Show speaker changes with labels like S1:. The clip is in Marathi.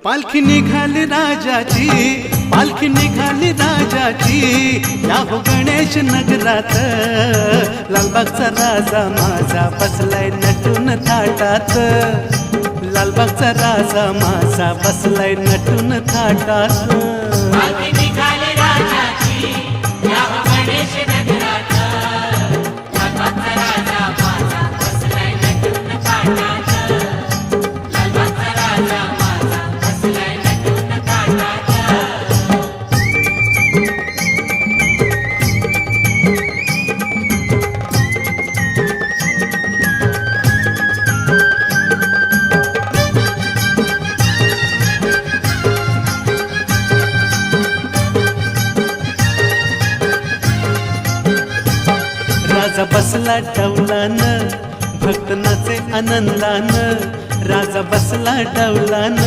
S1: पालखी निघाली राजाची, पालखी निघाली राजाची, या हो गणेश नगरात। लालबागचा राजा माझा बसलाय नटून थाटात, लालबागचा राजा माझा बसलाय नटून थाटात।
S2: पालखी निघाली राजाची, या हो गणेश नगरात। लालबागचा राजा माझा बसलाय नटून थाटात, लालबागचा राजा माझा बसलाय नटून थाटात।
S1: राजा बसला डौलान, भक्त नाचे आनंदान, राजा बसला डौलान।